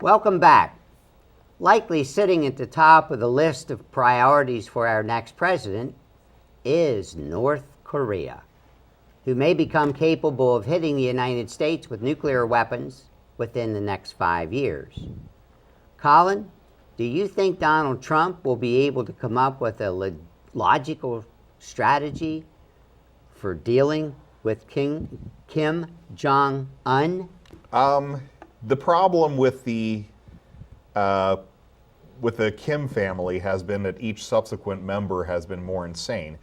Welcome back. Likely sitting at the top of the list of priorities for our next president is North Korea, who may become capable of hitting the United States with nuclear weapons within the next 5 years. Colin, do you think Donald Trump will be able to come up with a logical strategy for dealing with Kim Jong-un? The problem with the Kim family has been that each subsequent member has been more insane.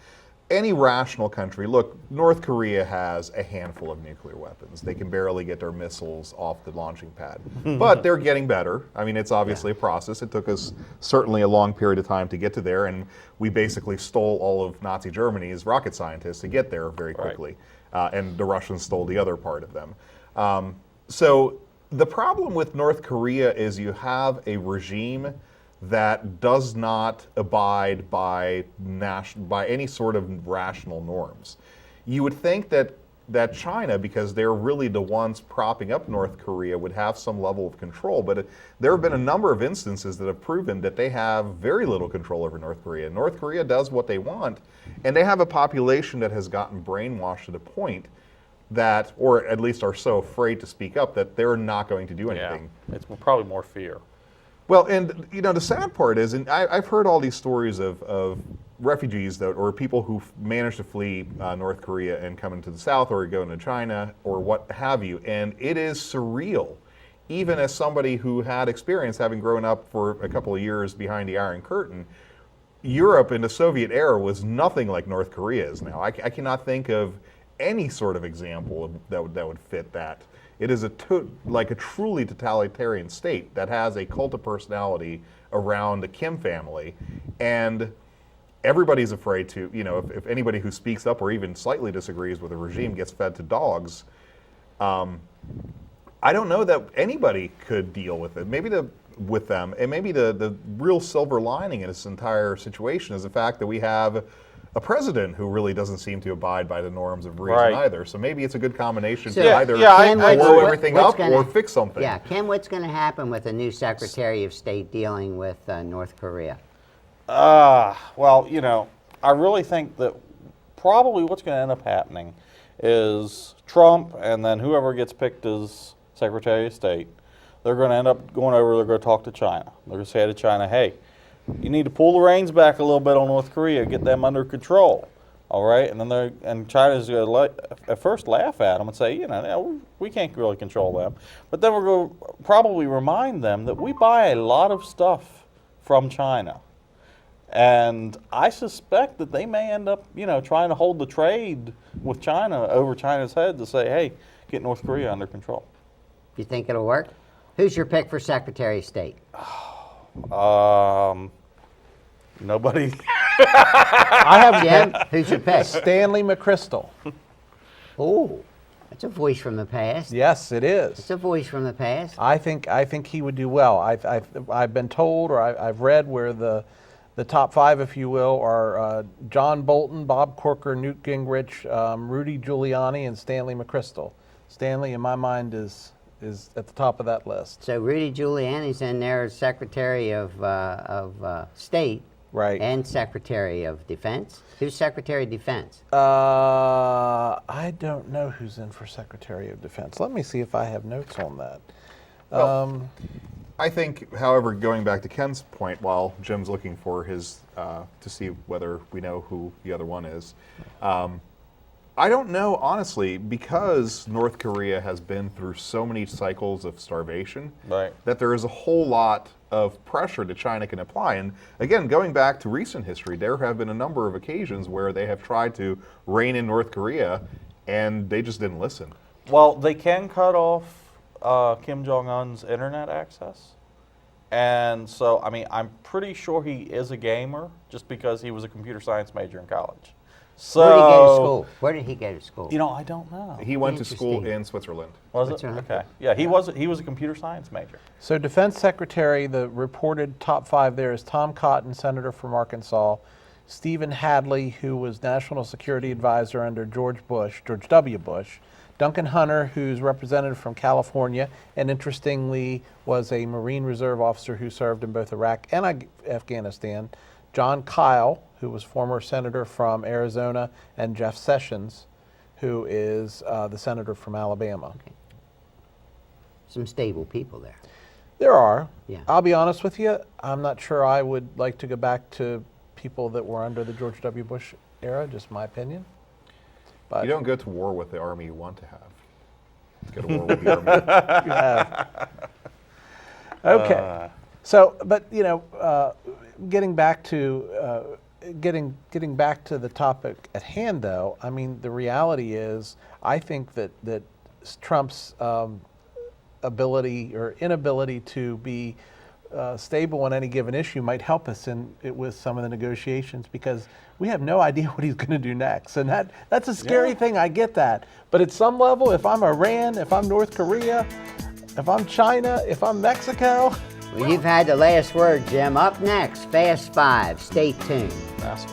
Any rational country, look, North Korea has a handful of nuclear weapons. They can barely get their missiles off the launching pad. But they're getting better. I mean, it's obviously a process. It took us certainly a long period of time to get to there, and we basically stole all of Nazi Germany's rocket scientists to get there very quickly. Right. And the Russians stole the other part of them. So the problem with North Korea is you have a regime that does not abide by any sort of rational norms. You would think that China, because they're really the ones propping up North Korea, would have some level of control, but there have been a number of instances that have proven that they have very little control over North Korea. North Korea does what they want, and they have a population that has gotten brainwashed to the point that, or at least are so afraid to speak up, that they're not going to do anything. Yeah, it's probably more fear. Well, and you know, the sad part is, and I've heard all these stories of refugees or people who managed to flee North Korea and come into the South or go into China or what have you, and it is surreal. Even as somebody who had experience having grown up for a couple of years behind the Iron Curtain, Europe in the Soviet era was nothing like North Korea is now. I cannot think of any sort of example that would fit that. It is like a truly totalitarian state that has a cult of personality around the Kim family, and everybody's afraid to, you know, if anybody who speaks up or even slightly disagrees with the regime gets fed to dogs. I don't know that anybody could deal with it. Maybe with them, and maybe the real silver lining in this entire situation is the fact that we have a president who really doesn't seem to abide by the norms of reason either. So maybe it's a good combination to either blow everything up or fix something. Yeah, Ken, what's going to happen with the new Secretary of State dealing with North Korea? Well, you know, I really think that probably what's going to end up happening is Trump and then whoever gets picked as Secretary of State, they're going to end up going over, they're going to talk to China. They're going to say to China, hey, you need to pull the reins back a little bit on North Korea, get them under control, all right? And then China's going to at first laugh at them and say, you know, we can't really control them. But then we're going to probably remind them that we buy a lot of stuff from China. And I suspect that they may end up, you know, trying to hold the trade with China over China's head to say, hey, get North Korea under control. You think it'll work? Who's your pick for Secretary of State? Nobody. I have Jim, who's your pick? Stanley McChrystal. Oh, that's a voice from the past. Yes, it is. It's a voice from the past. I think he would do well. I've been told, or I've read where the top five, if you will, are John Bolton, Bob Corker, Newt Gingrich, Rudy Giuliani, and Stanley McChrystal. Stanley, in my mind, is at the top of that list. So Rudy Giuliani's in there as Secretary of State, right, and Secretary of Defense. Who's Secretary of Defense? I don't know who's in for Secretary of Defense. Let me see if I have notes on that. Well, I think, however, going back to Ken's point, while Jim's looking for his to see whether we know who the other one is. I don't know, honestly, because North Korea has been through so many cycles of starvation, that there is a whole lot of pressure that China can apply. And again, going back to recent history, there have been a number of occasions where they have tried to rein in North Korea, and they just didn't listen. Well, they can cut off Kim Jong-un's internet access. And so, I mean, I'm pretty sure he is a gamer just because he was a computer science major in college. So, where did he go to school? Where did he go to school? You know, I don't know. He went to school in Switzerland. Was it? Okay. Yeah, he was a computer science major. So Defense Secretary, the reported top five there is Tom Cotton, Senator from Arkansas, Stephen Hadley, who was National Security Advisor under George W. Bush, Duncan Hunter, who's representative from California, and interestingly was a Marine Reserve officer who served in both Iraq and Afghanistan. John Kyle, who was former senator from Arizona, and Jeff Sessions, who is the senator from Alabama. Some stable people there. There are. Yeah. I'll be honest with you, I'm not sure I would like to go back to people that were under the George W. Bush era, just my opinion. But You don't go to war with the army you want to have. Go to war with the army. you have. Okay. So, but you know, getting back to the topic at hand, though, I mean, the reality is, I think that Trump's ability or inability to be stable on any given issue might help us with some of the negotiations, because we have no idea what he's going to do next, and that's a scary thing. I get that, but at some level, if I'm Iran, if I'm North Korea, if I'm China, if I'm Mexico. Well, you've had the last word, Jim. Up next, Fast Five. Stay tuned. That's